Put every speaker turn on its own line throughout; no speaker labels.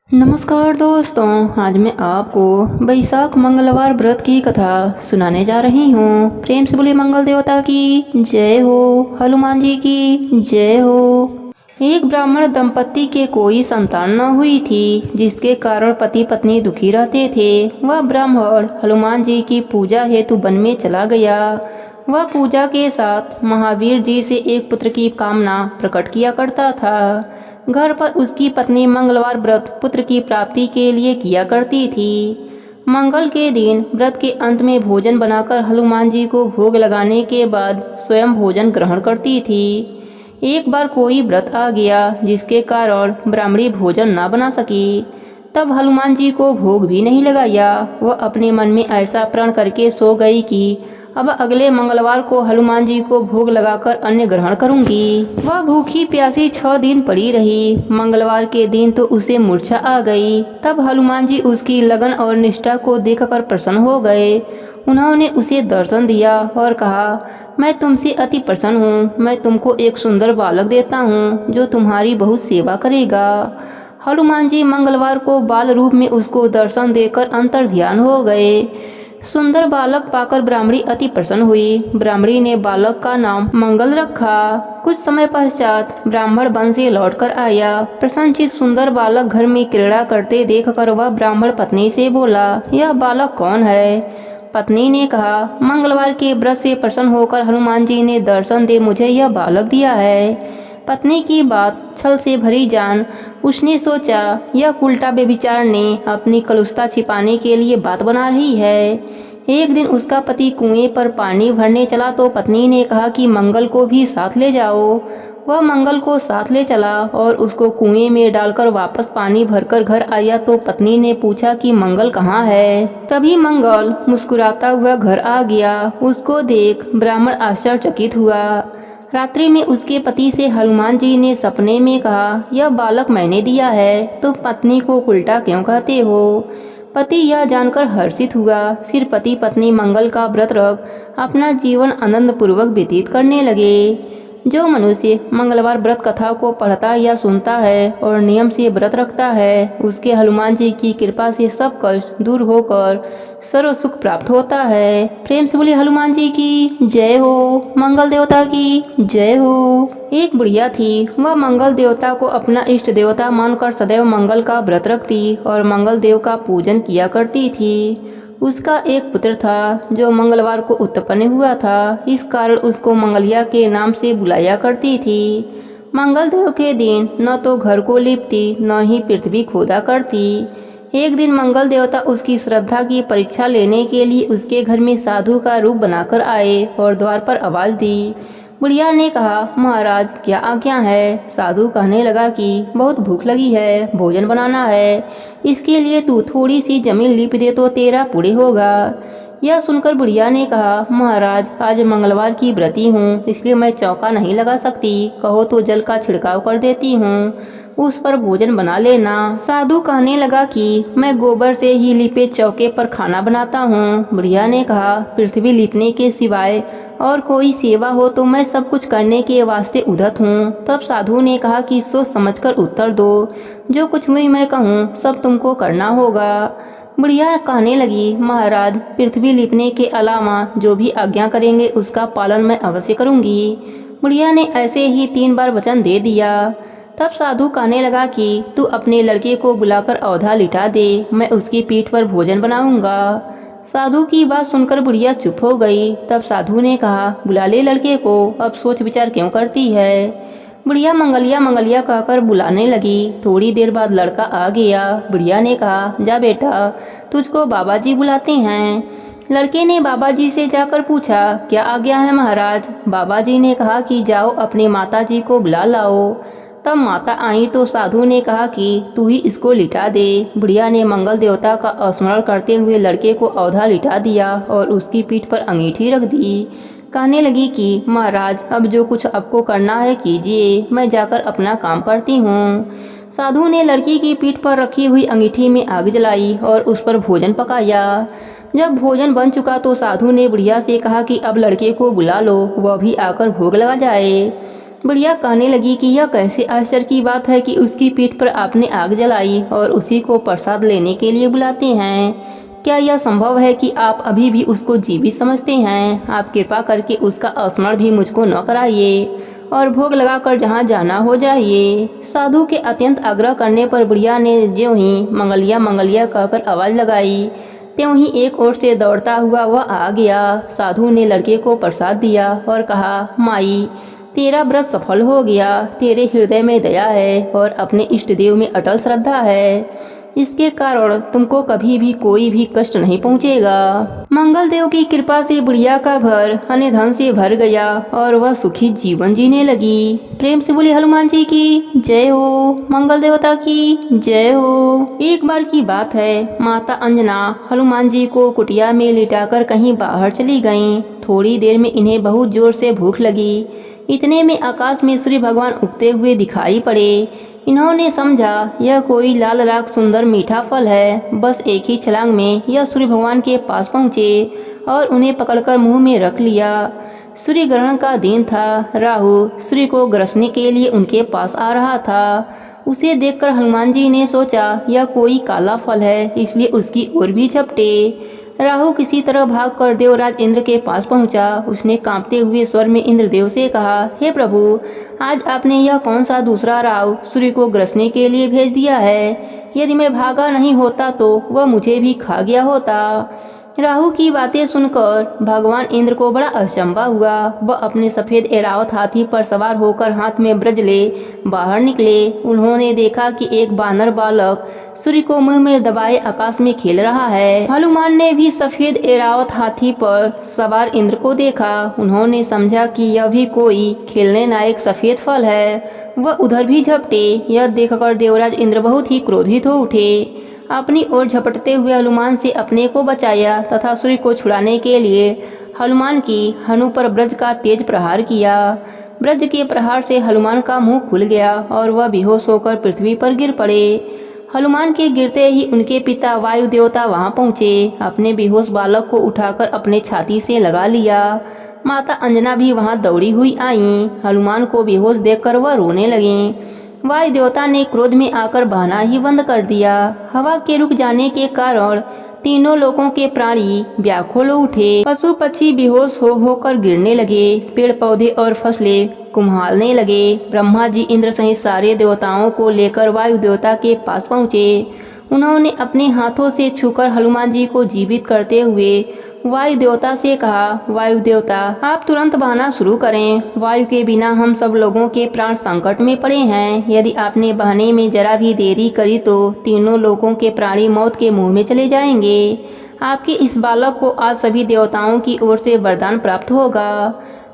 नमस्कार दोस्तों, आज मैं आपको बैसाख मंगलवार व्रत की कथा सुनाने जा रही हूँ। प्रेम से बोलिए मंगल देवता की जय हो, हनुमान जी की जय हो। एक ब्राह्मण दंपति के कोई संतान न हुई थी, जिसके कारण पति पत्नी दुखी रहते थे। वह ब्राह्मण हनुमान जी की पूजा हेतु वन में चला गया। वह पूजा के साथ महावीर जी से एक पुत्र की कामना प्रकट किया करता था। घर पर उसकी पत्नी मंगलवार व्रत पुत्र की प्राप्ति के लिए किया करती थी। मंगल के दिन व्रत के अंत में भोजन बनाकर हनुमान जी को भोग लगाने के बाद स्वयं भोजन ग्रहण करती थी। एक बार कोई व्रत आ गया, जिसके कारण ब्राह्मणी भोजन न बना सकी। तब हनुमान जी को भोग भी नहीं लगाया। वह अपने मन में ऐसा प्रण करके सो गई कि अब अगले मंगलवार को हनुमान जी को भोग लगाकर अन्न ग्रहण करूंगी। वह भूखी प्यासी 6 दिन पड़ी रही। मंगलवार के दिन तो उसे मूर्छा आ गई। तब हनुमान जी उसकी लगन और निष्ठा को देखकर प्रसन्न हो गए। उन्होंने उसे दर्शन दिया और कहा, मैं तुमसे अति प्रसन्न हूँ। मैं तुमको एक सुंदर बालक देता हूँ, जो तुम्हारी बहुत सेवा करेगा। हनुमान जी मंगलवार को बाल रूप में उसको दर्शन देकर अंतर्ध्यान हो गए। सुंदर बालक पाकर ब्राह्मणी अति प्रसन्न हुई। ब्राह्मणी ने बालक का नाम मंगल रखा। कुछ समय पश्चात ब्राह्मण वन से लौटकर आया। प्रसन्नचित सुंदर बालक घर में क्रीड़ा करते देखकर वह ब्राह्मण पत्नी से बोला, यह बालक कौन है? पत्नी ने कहा, मंगलवार के व्रत से प्रसन्न होकर हनुमान जी ने दर्शन दे मुझे यह बालक दिया है। पत्नी की बात छल से भरी जान उसने सोचा, यह उल्टा बेविचार ने अपनी कलुषता छिपाने के लिए बात बना रही है। एक दिन उसका पति कुएं पर पानी भरने चला तो पत्नी ने कहा कि मंगल को भी साथ ले जाओ। वह मंगल को साथ ले चला और उसको कुएं में डालकर वापस पानी भरकर घर आया तो पत्नी ने पूछा कि मंगल कहाँ है। तभी मंगल मुस्कुराता हुआ घर आ गया। उसको देख ब्राह्मण आश्चर्यचकित हुआ। रात्रि में उसके पति से हनुमान जी ने सपने में कहा, यह बालक मैंने दिया है, तो पत्नी को उल्टा क्यों कहते हो? पति यह जानकर हर्षित हुआ। फिर पति पत्नी मंगल का व्रत रख अपना जीवन आनंद पूर्वक व्यतीत करने लगे। जो मनुष्य मंगलवार व्रत कथा को पढ़ता या सुनता है और नियम से व्रत रखता है, उसके हनुमान जी की कृपा से सब कष्ट दूर होकर सर्व सुख प्राप्त होता है। प्रेम से बोलिए हनुमान जी की जय हो, मंगल देवता की जय हो। एक बुढ़िया थी। वह मंगल देवता को अपना इष्ट देवता मानकर सदैव मंगल का व्रत रखती और मंगल देव का पूजन किया करती थी। उसका एक पुत्र था, जो मंगलवार को उत्पन्न हुआ था। इस कारण उसको मंगलिया के नाम से बुलाया करती थी। मंगल देव के दिन न तो घर को लिपती, न ही पृथ्वी खोदा करती। एक दिन मंगल देवता उसकी श्रद्धा की परीक्षा लेने के लिए उसके घर में साधु का रूप बनाकर आए और द्वार पर आवाज दी। बुढ़िया ने कहा, महाराज क्या आज्ञा है? साधु कहने लगा कि बहुत भूख लगी है, भोजन बनाना है। इसके लिए तू थोड़ी सी जमीन लीप दे तो तेरा पुण्य होगा। यह सुनकर बुढ़िया ने कहा, महाराज आज मंगलवार की व्रती हूँ, इसलिए मैं चौका नहीं लगा सकती। कहो तो जल का छिड़काव कर देती हूँ, उस पर भोजन बना लेना। साधु कहने लगा कि मैं गोबर से ही लिपे चौके पर खाना बनाता हूँ। बुढ़िया ने कहा, पृथ्वी लिपने के सिवाय और कोई सेवा हो तो मैं सब कुछ करने के वास्ते उद्यत हूँ। तब साधु ने कहा कि सोच समझकर उत्तर दो, जो कुछ भी मैं कहूँ सब तुमको करना होगा। बुढ़िया कहने लगी, महाराज पृथ्वी लिपने के अलावा जो भी आज्ञा करेंगे उसका पालन मैं अवश्य करूँगी। बुढ़िया ने ऐसे ही 3 बार वचन दे दिया। तब साधु कहने लगा कि तू अपने लड़के को बुलाकर औधा लिटा दे, मैं उसकी पीठ पर भोजन बनाऊंगा। साधु की बात सुनकर बुढ़िया चुप हो गई। तब साधु ने कहा, बुला ले लड़के को, अब सोच विचार क्यों करती है? बुढ़िया मंगलिया मंगलिया कहकर बुलाने लगी। थोड़ी देर बाद लड़का आ गया। बुढ़िया ने कहा, जा बेटा, तुझको बाबा जी बुलाते हैं। लड़के ने बाबा जी से जाकर पूछा, क्या आज्ञा है महाराज? बाबा जी ने कहा कि जाओ अपने माता जी को बुला लाओ। तब माता आई तो साधु ने कहा कि तू ही इसको लिटा दे। बुढ़िया ने मंगल देवता का स्मरण करते हुए लड़के को औधा लिटा दिया और उसकी पीठ पर अंगीठी रख दी। कहने लगी कि महाराज अब जो कुछ आपको करना है कीजिए, मैं जाकर अपना काम करती हूँ। साधु ने लड़की की पीठ पर रखी हुई अंगीठी में आग जलाई और उस पर भोजन पकाया। जब भोजन बन चुका तो साधु ने बुढ़िया से कहा कि अब लड़के को बुला लो, वह भी आकर भोग लगा जाए। बुढ़िया कहने लगी कि यह कैसे आश्चर्य की बात है कि उसकी पीठ पर आपने आग जलाई और उसी को प्रसाद लेने के लिए बुलाते हैं। क्या यह संभव है कि आप अभी भी उसको जीवित समझते हैं? आप कृपा करके उसका स्मरण भी मुझको न कराइए और भोग लगाकर जहाँ जाना हो जाइए। साधु के अत्यंत आग्रह करने पर बुढ़िया ने ज्यों ही मंगलिया मंगलिया कहकर आवाज़ लगाई, त्यों ही एक ओर से दौड़ता हुआ वह आ गया। साधु ने लड़के को प्रसाद दिया और कहा, माई, तेरा व्रत सफल हो गया। तेरे हृदय में दया है और अपने इष्ट देव में अटल श्रद्धा है। इसके कारण तुमको कभी भी कोई भी कष्ट नहीं पहुंचेगा। मंगल देव की कृपा से बुढ़िया का घर अन्य धन से भर गया और वह सुखी जीवन जीने लगी। प्रेम से बोले हनुमान जी की जय हो, मंगल देवता की जय हो। एक बार की बात है, माता अंजना हनुमान जी को कुटिया में लिटाकर कहीं बाहर चली गईं। थोड़ी देर में इन्हें बहुत जोर से भूख लगी। इतने में आकाश में सूर्य भगवान उगते हुए दिखाई पड़े। इन्होंने समझा यह कोई लाल राख सुंदर मीठा फल है। बस एक ही छलांग में यह सूर्य भगवान के पास पहुँचे और उन्हें पकड़कर मुंह में रख लिया। सूर्य ग्रहण का दिन था। राहु सूर्य को ग्रसने के लिए उनके पास आ रहा था। उसे देखकर हनुमान जी ने सोचा यह कोई काला फल है, इसलिए उसकी ओर भी झपटे। राहु किसी तरह भागकर देवराज इंद्र के पास पहुंचा। उसने कांपते हुए स्वर में इंद्रदेव से कहा, हे प्रभु, आज आपने यह कौन सा दूसरा राव सूर्य को ग्रसने के लिए भेज दिया है? यदि मैं भागा नहीं होता तो वह मुझे भी खा गया होता। राहु की बातें सुनकर भगवान इंद्र को बड़ा अचंभा हुआ। वह अपने सफेद ऐरावत हाथी पर सवार होकर हाथ में ब्रज ले बाहर निकले। उन्होंने देखा कि एक बानर बालक सूर्य को मुंह में दबाए आकाश में खेल रहा है। हनुमान ने भी सफेद ऐरावत हाथी पर सवार इंद्र को देखा। उन्होंने समझा कि यह भी कोई खेलने लायक सफेद फल है। वह उधर भी झपटे। यह देखकर देवराज इंद्र बहुत ही क्रोधित हो उठे। अपनी ओर झपटते हुए हनुमान से अपने को बचाया तथा सूर्य को छुड़ाने के लिए हनुमान की हनु पर ब्रज का तेज प्रहार किया। ब्रज के प्रहार से हनुमान का मुंह खुल गया और वह बेहोश होकर पृथ्वी पर गिर पड़े। हनुमान के गिरते ही उनके पिता वायु देवता वहां पहुंचे। अपने बेहोश बालक को उठाकर अपने छाती से लगा लिया। माता अंजना भी वहां दौड़ी हुई आईं। हनुमान को बेहोश देखकर वह रोने लगी। वायु देवता ने क्रोध में आकर बहना ही बंद कर दिया। हवा के रुक जाने के कारण तीनों लोगों के प्राणी व्याकुल हो उठे। पशु पक्षी बेहोश हो होकर गिरने लगे। पेड़ पौधे और फसलें कुम्हालने लगे। ब्रह्मा जी इंद्र सहित सारे देवताओं को लेकर वायु देवता के पास पहुँचे। उन्होंने अपने हाथों से छूकर हनुमान जी को जीवित करते हुए वायु देवता से कहा, वायु देवता, आप तुरंत बहना शुरू करें। वायु के बिना हम सब लोगों के प्राण संकट में पड़े हैं। यदि आपने बहने में जरा भी देरी करी तो तीनों लोगों के प्राणी मौत के मुंह में चले जाएंगे। आपके इस बालक को आज सभी देवताओं की ओर से वरदान प्राप्त होगा।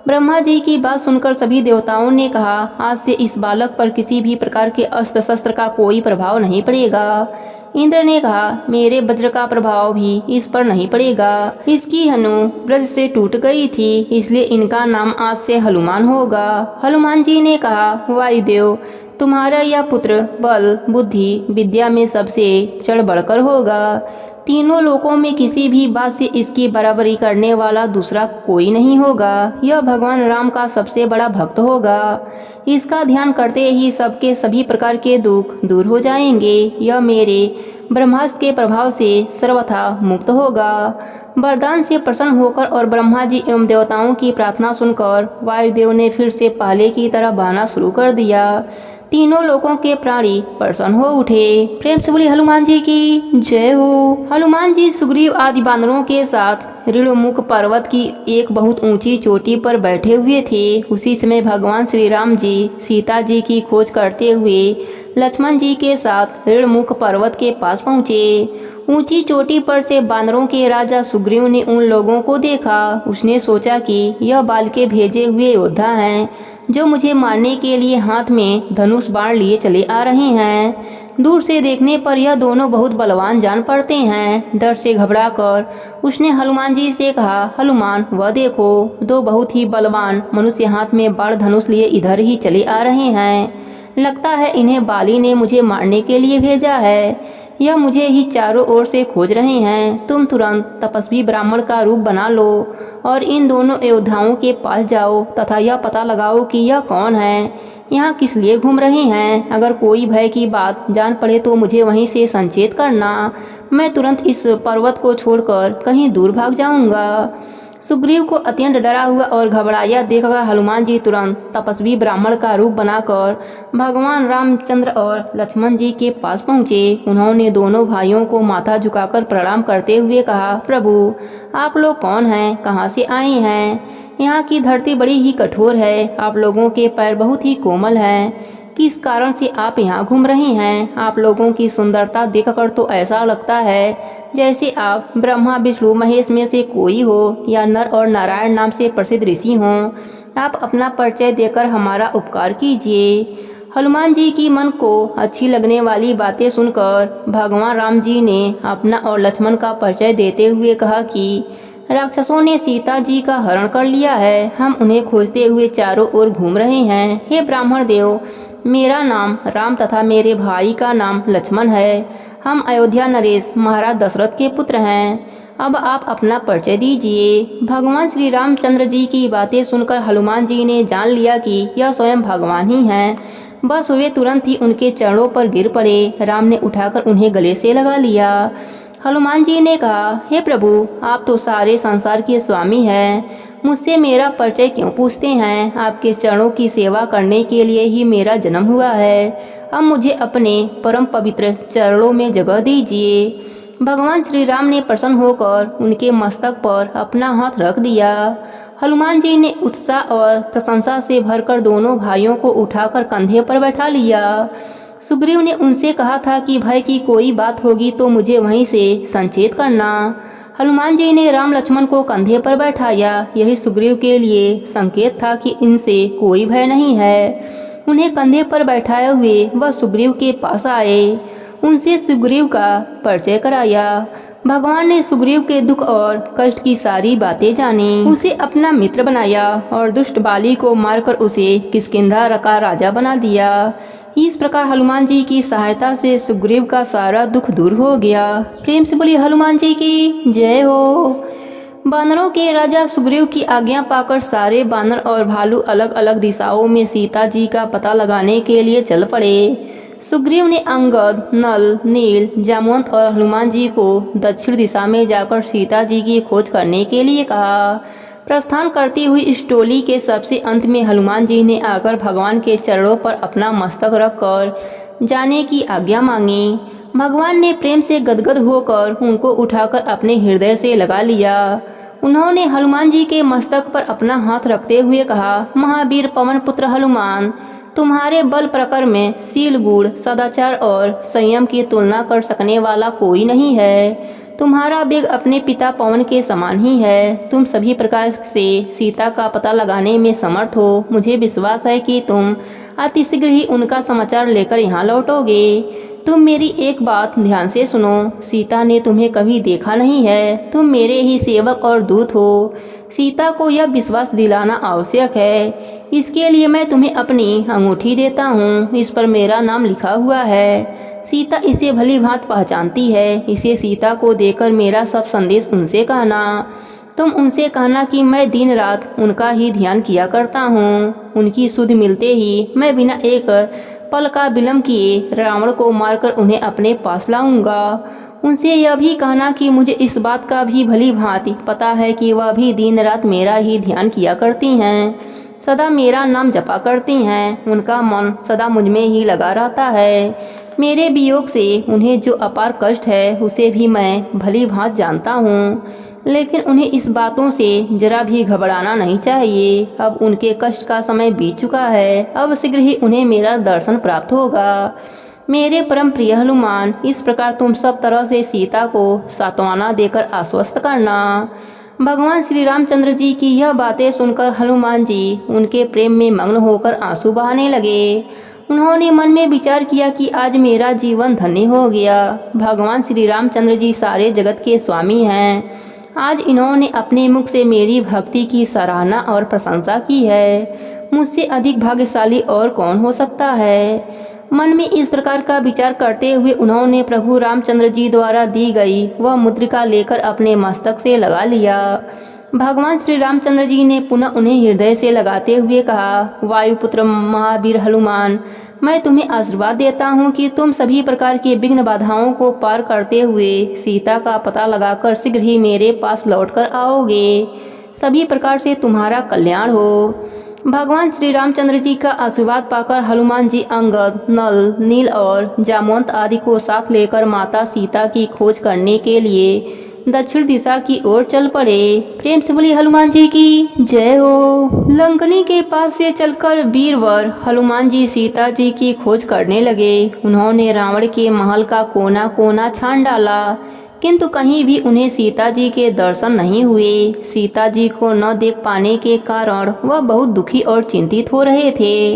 ब्रह्मा जी की बात सुनकर सभी देवताओं ने कहा, आज से इस बालक पर किसी भी प्रकार के अस्त्र शस्त्र का कोई प्रभाव नहीं पड़ेगा। इंद्र ने कहा, मेरे वज्र का प्रभाव भी इस पर नहीं पड़ेगा। इसकी हनु ब्रज से टूट गई थी, इसलिए इनका नाम आज से हनुमान होगा। हनुमान जी ने कहा, वायुदेव, तुम्हारा यह पुत्र बल बुद्धि विद्या में सबसे चढ़ बढ़कर होगा। तीनों लोकों में किसी भी बात से इसकी बराबरी करने वाला दूसरा कोई नहीं होगा। यह भगवान राम का सबसे बड़ा भक्त होगा। इसका ध्यान करते ही सबके सभी प्रकार के दुख दूर हो जाएंगे। यह मेरे ब्रह्मास्त्र के प्रभाव से सर्वथा मुक्त होगा। वरदान से प्रसन्न होकर और ब्रह्मा जी एवं देवताओं की प्रार्थना सुनकर वायुदेव ने फिर से पहले की तरह बहना शुरू कर दिया। तीनों लोगों के प्राणी प्रसन्न हो उठे। प्रेम से बोली हनुमान जी की जय हो। हनुमान जी सुग्रीव आदि बानरों के साथ ऋणमुख पर्वत की एक बहुत ऊंची चोटी पर बैठे हुए थे। उसी समय भगवान श्री राम जी सीता जी की खोज करते हुए लक्ष्मण जी के साथ ऋणमुख पर्वत के पास पहुँचे। ऊंची चोटी पर से बानरों के राजा सुग्रीव ने उन लोगों को देखा। उसने सोचा कि यह बाल के भेजे हुए योद्धा हैं जो मुझे मारने के लिए हाथ में धनुष बाण लिए चले आ रहे हैं। दूर से देखने पर यह दोनों बहुत बलवान जान पड़ते हैं। डर से घबराकर उसने हनुमान जी से कहा, हनुमान, वह देखो, दो बहुत ही बलवान मनुष्य हाथ में बाण धनुष लिए इधर ही चले आ रहे हैं। लगता है इन्हें बाली ने मुझे मारने के लिए भेजा है। यह मुझे ही चारों ओर से खोज रहे हैं। तुम तुरंत तपस्वी ब्राह्मण का रूप बना लो और इन दोनों योद्धाओं के पास जाओ तथा यह पता लगाओ कि यह कौन है, यहाँ किस लिए घूम रहे हैं। अगर कोई भय की बात जान पड़े तो मुझे वहीं से संचेत करना। मैं तुरंत इस पर्वत को छोड़कर कहीं दूर भाग जाऊंगा। सुग्रीव को अत्यंत डरा हुआ और घबराया देखकर हनुमान जी तुरंत तपस्वी ब्राह्मण का रूप बनाकर भगवान रामचंद्र और लक्ष्मण जी के पास पहुँचे। उन्होंने दोनों भाइयों को माथा झुकाकर प्रणाम करते हुए कहा, प्रभु आप लोग कौन हैं, कहाँ से आए हैं? यहाँ की धरती बड़ी ही कठोर है, आप लोगों के पैर बहुत ही कोमल हैं। किस कारण से आप यहाँ घूम रहे हैं? आप लोगों की सुंदरता देखकर तो ऐसा लगता है जैसे आप ब्रह्मा विष्णु महेश में से कोई हो या नर और नारायण नाम से प्रसिद्ध ऋषि हों। आप अपना परिचय देकर हमारा उपकार कीजिए। हनुमान जी की मन को अच्छी लगने वाली बातें सुनकर भगवान राम जी ने अपना और लक्ष्मण का परिचय देते हुए कहा कि राक्षसों ने सीता जी का हरण कर लिया है। हम उन्हें खोजते हुए चारों ओर घूम रहे हैं। हे ब्राह्मण देव, मेरा नाम राम तथा मेरे भाई का नाम लक्ष्मण है। हम अयोध्या नरेश महाराज दशरथ के पुत्र हैं। अब आप अपना परिचय दीजिए। भगवान श्री रामचंद्र जी की बातें सुनकर हनुमान जी ने जान लिया कि यह स्वयं भगवान ही हैं। बस वे तुरंत ही उनके चरणों पर गिर पड़े। राम ने उठाकर उन्हें गले से लगा लिया। हनुमान जी ने कहा, हे प्रभु आप तो सारे संसार के स्वामी हैं, मुझसे मेरा परिचय क्यों पूछते हैं? आपके चरणों की सेवा करने के लिए ही मेरा जन्म हुआ है। अब मुझे अपने परम पवित्र चरणों में जगह दीजिए। भगवान श्री राम ने प्रसन्न होकर उनके मस्तक पर अपना हाथ रख दिया। हनुमान जी ने उत्साह और प्रशंसा से भरकर दोनों भाइयों को उठाकर कंधे पर बैठा लिया। सुग्रीव ने उनसे कहा था कि भय की कोई बात होगी तो मुझे वहीं से संचेत करना। हनुमान जी ने राम लक्ष्मण को कंधे पर बैठाया। यही सुग्रीव के लिए संकेत था कि इनसे कोई भय नहीं है। उन्हें कंधे पर बैठाए हुए वह सुग्रीव के पास आए। उनसे सुग्रीव का परिचय कराया। भगवान ने सुग्रीव के दुख और कष्ट की सारी बातें जानी, उसे अपना मित्र बनाया और दुष्ट बाली को मारकर उसे किष्किंधा का राजा बना दिया। इस प्रकार हनुमान जी की सहायता से सुग्रीव का सारा दुख दूर हो गया। प्रेम से बोलिए हनुमान जी की जय हो। बानरों के राजा सुग्रीव की आज्ञा पाकर सारे बानर और भालू अलग अलग दिशाओं में सीता जी का पता लगाने के लिए चल पड़े। सुग्रीव ने अंगद, नल, नील, जामवंत और हनुमान जी को दक्षिण दिशा में जाकर सीता जी की खोज करने के लिए कहा। प्रस्थान करती हुई इस टोली के सबसे अंत में हनुमान जी ने आकर भगवान के चरणों पर अपना मस्तक रखकर जाने की आज्ञा मांगी। भगवान ने प्रेम से गदगद होकर उनको उठाकर अपने हृदय से लगा लिया। उन्होंने हनुमान जी के मस्तक पर अपना हाथ रखते हुए कहा, महावीर पवन पुत्र हनुमान, तुम्हारे बल प्रकर में शील, गुण, सदाचार और संयम की तुलना कर सकने वाला कोई नहीं है। तुम्हारा वेग अपने पिता पवन के समान ही है। तुम सभी प्रकार से सीता का पता लगाने में समर्थ हो। मुझे विश्वास है कि तुम अतिशीघ्र ही उनका समाचार लेकर यहाँ लौटोगे। तुम मेरी एक बात ध्यान से सुनो। सीता ने तुम्हें कभी देखा नहीं है। तुम मेरे ही सेवक और दूत हो। सीता को यह विश्वास दिलाना आवश्यक है। इसके लिए मैं तुम्हें अपनी अंगूठी देता हूँ। इस पर मेरा नाम लिखा हुआ है। सीता इसे भली भांति पहचानती है। इसे सीता को देकर मेरा सब संदेश उनसे कहना। तुम उनसे कहना कि मैं दिन रात उनका ही ध्यान किया करता हूँ। उनकी सुध मिलते ही मैं बिना एक पल का विलम्ब किए रावण को मारकर उन्हें अपने पास लाऊंगा। उनसे यह भी कहना कि मुझे इस बात का भी भली भांति पता है कि वह भी दिन रात मेरा ही ध्यान किया करती हैं, सदा मेरा नाम जपा करती हैं। उनका मन सदा मुझ में ही लगा रहता है। मेरे वियोग से उन्हें जो अपार कष्ट है उसे भी मैं भली भांति जानता हूँ, लेकिन उन्हें इस बातों से जरा भी घबराना नहीं चाहिए। अब उनके कष्ट का समय बीत चुका है। अब शीघ्र ही उन्हें मेरा दर्शन प्राप्त होगा। मेरे परम प्रिय हनुमान, इस प्रकार तुम सब तरह से सीता को सांत्वना देकर आश्वस्त करना। भगवान श्री रामचंद्र जी की यह बातें सुनकर हनुमान जी उनके प्रेम में मग्न होकर आंसू बहाने लगे। उन्होंने मन में विचार किया कि आज मेरा जीवन धन्य हो गया। भगवान श्री रामचंद्र जी सारे जगत के स्वामी हैं। आज इन्होंने अपने मुख से मेरी भक्ति की सराहना और प्रशंसा की है। मुझसे अधिक भाग्यशाली और कौन हो सकता है। मन में इस प्रकार का विचार करते हुए उन्होंने प्रभु रामचंद्र जी द्वारा दी गई वह मुद्रिका लेकर अपने मस्तक से लगा लिया। भगवान श्री रामचंद्र जी ने पुनः उन्हें हृदय से लगाते हुए कहा, वायुपुत्र महावीर हनुमान, मैं तुम्हें आशीर्वाद देता हूँ कि तुम सभी प्रकार की विघ्न बाधाओं को पार करते हुए सीता का पता लगाकर शीघ्र ही मेरे पास लौटकर आओगे। सभी प्रकार से तुम्हारा कल्याण हो। भगवान श्री रामचंद्र जी का आशीर्वाद पाकर हनुमान जी अंगद, नल, नील और जामवंत आदि को साथ लेकर माता सीता की खोज करने के लिए दक्षिण दिशा की ओर चल पड़े। प्रेम से बोली हनुमान जी की जय हो। लंकनी के पास से चलकर वीरवर हनुमान जी सीता जी की खोज करने लगे। उन्होंने रावण के महल का कोना कोना छान डाला, किंतु कहीं भी उन्हें सीता जी के दर्शन नहीं हुए। सीता जी को न देख पाने के कारण वह बहुत दुखी और चिंतित हो रहे थे।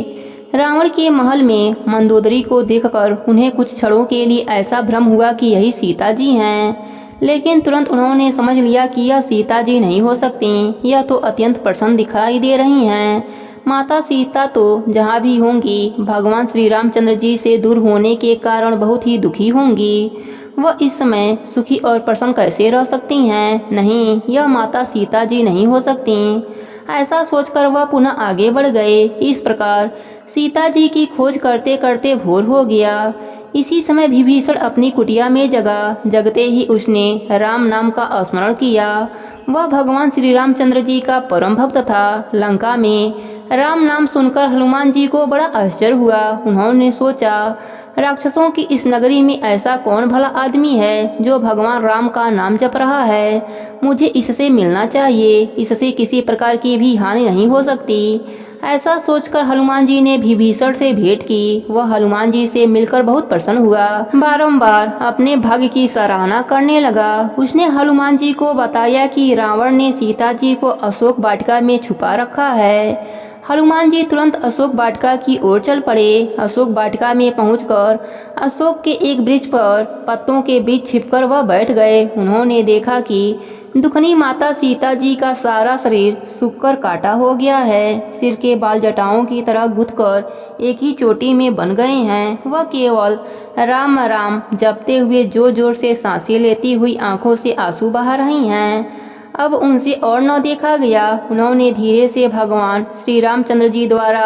रावण के महल में मंदोदरी को देखकर उन्हें कुछ क्षणों के लिए ऐसा भ्रम हुआ कि यही सीता जी हैं, लेकिन तुरंत उन्होंने समझ लिया कि यह सीता जी नहीं हो सकती। यह तो अत्यंत प्रसन्न दिखाई दे रही हैं। माता सीता तो जहाँ भी होंगी भगवान श्री रामचंद्र जी से दूर होने के कारण बहुत ही दुखी होंगी। वह इस समय सुखी और प्रसन्न कैसे रह सकती हैं? नहीं, यह माता सीता जी नहीं हो सकती। ऐसा सोचकर वह पुनः आगे बढ़ गए। इस प्रकार सीता जी की खोज करते करते भोर हो गया। इसी समय विभीषण अपनी कुटिया में जगा। जगते ही उसने राम नाम का स्मरण किया। वह भगवान श्री रामचंद्र जी का परम भक्त था। लंका में राम नाम सुनकर हनुमान जी को बड़ा आश्चर्य हुआ। उन्होंने सोचा, राक्षसों की इस नगरी में ऐसा कौन भला आदमी है जो भगवान राम का नाम जप रहा है। मुझे इससे मिलना चाहिए, इससे किसी प्रकार की भी हानि नहीं हो सकती। ऐसा सोचकर हनुमान जी ने विभीषण से भेंट की। वह हनुमान जी से मिलकर बहुत प्रसन्न हुआ। बारंबार अपने भाग्य की सराहना करने लगा। उसने हनुमान जी को बताया कि रावण ने सीता जी को अशोक वाटिका में छुपा रखा है। हनुमान जी तुरंत अशोक वाटिका की ओर चल पड़े। अशोक वाटिका में पहुंचकर अशोक के एक वृक्ष पर पत्तों के बीच छिपकर वह बैठ गए। उन्होंने देखा कि दुखनी माता सीता जी का सारा शरीर सूखकर काटा हो गया है। सिर के बाल जटाओं की तरह गुथकर एक ही चोटी में बन गए हैं। वह केवल राम राम जपते हुए जोर जोर से सांसें लेती हुई आंखों से आंसू बहा रही हैं। अब उनसे और न देखा गया। उन्होंने धीरे से भगवान श्री रामचंद्र जी द्वारा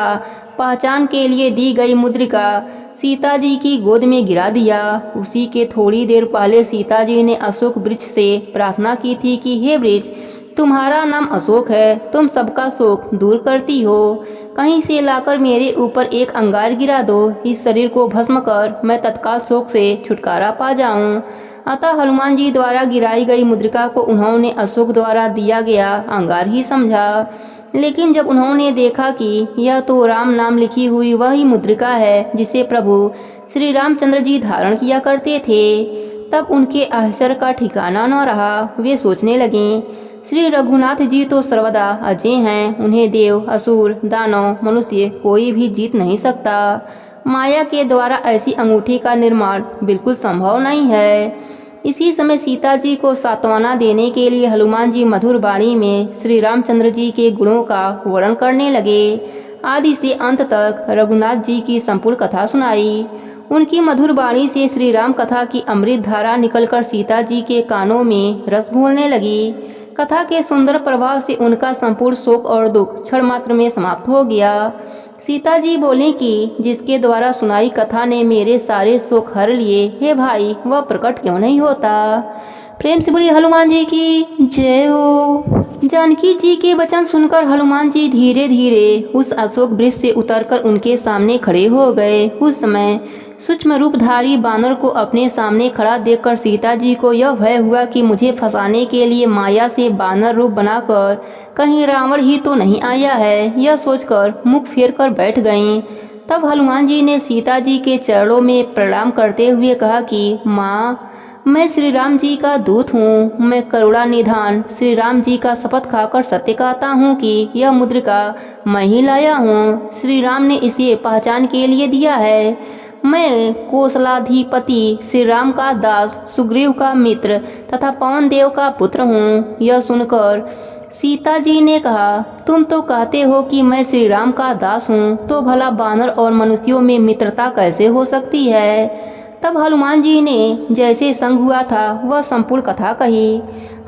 पहचान के लिए दी गई मुद्रिका सीता जी की गोद में गिरा दिया। उसी के थोड़ी देर पहले सीता जी ने अशोक वृक्ष से प्रार्थना की थी कि हे वृक्ष, तुम्हारा नाम अशोक है, तुम सबका शोक दूर करती हो। कहीं से लाकर मेरे ऊपर एक अंगार गिरा दो। इस शरीर को भस्म कर मैं तत्काल शोक से छुटकारा पा जाऊं। अतः हनुमान जी द्वारा गिराई गई मुद्रिका को उन्होंने अशोक द्वारा दिया गया अंगार ही समझा। लेकिन जब उन्होंने देखा कि यह तो राम नाम लिखी हुई वही मुद्रिका है जिसे प्रभु श्री रामचंद्र जी धारण किया करते थे, तब उनके आश्चर्य का ठिकाना न रहा। वे सोचने लगें, श्री रघुनाथ जी तो सर्वदा अजय हैं। उन्हें देव, असुर, दानव, मनुष्य कोई भी जीत नहीं सकता। माया के द्वारा ऐसी अंगूठी का निर्माण बिल्कुल संभव नहीं है। इसी समय सीता जी को सांत्वना देने के लिए हनुमान जी मधुर वाणी में श्री रामचंद्र जी के गुणों का वर्णन करने लगे। आदि से अंत तक रघुनाथ जी की संपूर्ण कथा सुनाई। उनकी मधुर वाणी से श्री राम कथा की अमृत धारा निकलकर सीता जी के कानों में रस घोलने लगी। कथा के सुंदर प्रभाव से उनका संपूर्ण शोक और दुख क्षण मात्र में समाप्त हो गया। सीता जी बोली कि जिसके द्वारा सुनाई कथा ने मेरे सारे शोक हर लिए, हे भाई वह प्रकट क्यों नहीं होता। प्रेम से बोली हनुमान जी की जय हो। जानकी जी के वचन सुनकर हनुमान जी धीरे धीरे उस अशोक वृक्ष से उतरकर उनके सामने खड़े हो गए। उस समय सूक्ष्म रूपधारी बानर को अपने सामने खड़ा देखकर सीता जी को यह भय हुआ कि मुझे फंसाने के लिए माया से बानर रूप बनाकर कहीं रावण ही तो नहीं आया है। यह सोचकर मुख फेर कर बैठ गईं। तब हनुमान जी ने सीता जी के चरणों में प्रणाम करते हुए कहा कि माँ, मैं श्री राम जी का दूत हूँ। मैं करुणा निधान श्री राम जी का शपथ खाकर सत्य कहता हूँ कि यह मुद्रिका मैं ही लाया हूँ। श्री राम ने इसे पहचान के लिए दिया है। मैं कौशलाधिपति श्री राम का दास, सुग्रीव का मित्र तथा पवन देव का पुत्र हूँ। यह सुनकर सीता जी ने कहा, तुम तो कहते हो कि मैं श्री राम का दास हूँ, तो भला वानर और मनुष्यों में मित्रता कैसे हो सकती है। तब हनुमान जी ने जैसे संग हुआ था वह संपूर्ण कथा कही।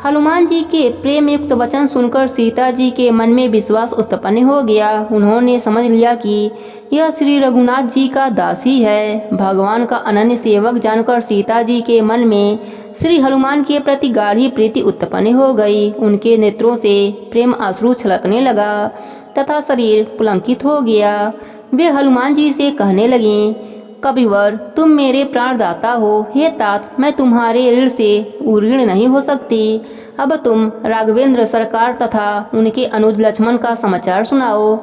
हनुमान जी के प्रेम युक्त वचन सुनकर सीता जी के मन में विश्वास उत्पन्न हो गया। उन्होंने समझ लिया कि यह श्री रघुनाथ जी का दास ही है। भगवान का अनन्य सेवक जानकर सीता जी के मन में श्री हनुमान के प्रति गाढ़ी प्रीति उत्पन्न हो गई। उनके नेत्रों से प्रेम आंसू छलकने लगा तथा शरीर पुलकित हो गया। वे हनुमान जी से कहने लगीं, कविवर, तुम मेरे प्राणदाता हो। हे तात, मैं तुम्हारे ऋण से उऋण नहीं हो सकती। अब तुम राघवेंद्र सरकार तथा उनके अनुज लक्ष्मण का समाचार सुनाओ।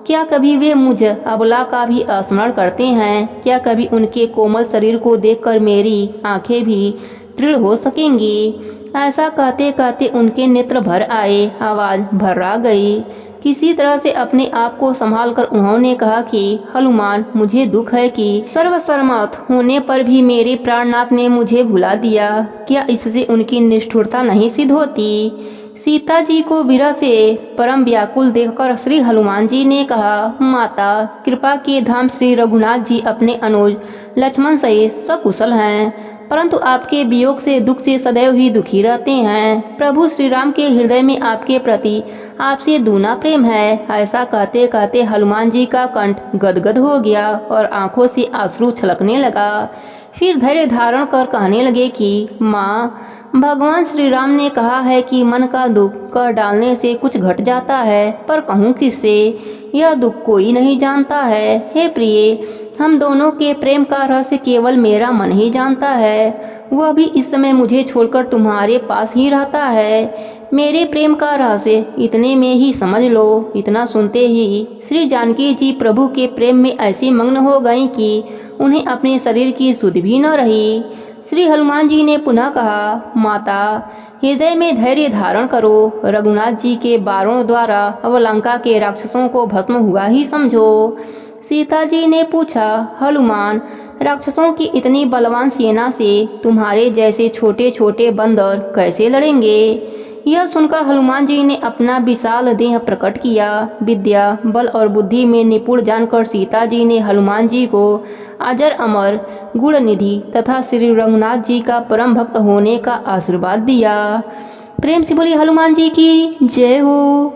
क्या कभी वे मुझ अबला का भी स्मरण करते हैं? क्या कभी उनके कोमल शरीर को देखकर मेरी आंखें भी दृढ़ हो सकेंगी? ऐसा कहते कहते उनके नेत्र भर आए, आवाज भर्रा गई। किसी तरह से अपने आप को संभालकर उन्होंने कहा कि हनुमान, मुझे दुख है कि सर्वसम्मत होने पर भी मेरे प्राणनाथ ने मुझे भुला दिया। क्या इससे उनकी निष्ठुरता नहीं सिद्ध होती? सीता जी को विरह से परम व्याकुल देखकर श्री हनुमान जी ने कहा, माता, कृपा के धाम श्री रघुनाथ जी अपने अनुज लक्ष्मण सहित सकुशल हैं, परंतु आपके वियोग से दुख से सदैव ही दुखी रहते हैं। प्रभु श्री राम के हृदय में आपके प्रति आपसे दूना प्रेम है। ऐसा कहते कहते हनुमान जी का कंठ गदगद हो गया और आंखों से आंसू छलकने लगा। फिर धैर्य धारण कर कहने लगे कि माँ, भगवान श्री राम ने कहा है कि मन का दुख कह डालने से कुछ घट जाता है, पर कहूँ किससे? यह दुख कोई नहीं जानता है। हे प्रिय, हम दोनों के प्रेम का रहस्य केवल मेरा मन ही जानता है। वह भी इस समय मुझे छोड़कर तुम्हारे पास ही रहता है। मेरे प्रेम का रहस्य इतने में ही समझ लो। इतना सुनते ही श्री जानकी जी प्रभु के प्रेम में ऐसी मग्न हो गईं कि उन्हें अपने शरीर की सुध भी न रही। श्री हनुमान जी ने पुनः कहा, माता, हृदय में धैर्य धारण करो। रघुनाथ जी के बारों द्वारा अब लंका के राक्षसों को भस्म हुआ ही समझो। सीता जी ने पूछा, हनुमान, राक्षसों की इतनी बलवान सेना से तुम्हारे जैसे छोटे छोटे बंदर कैसे लड़ेंगे? यह सुनकर हनुमान जी ने अपना विशाल देह प्रकट किया। विद्या, बल और बुद्धि में निपुण जानकर सीता जी ने हनुमान जी को अजर अमर गुण निधि तथा श्री रघुनाथ जी का परम भक्त होने का आशीर्वाद दिया। प्रेम से बोली हनुमान जी की जय हो।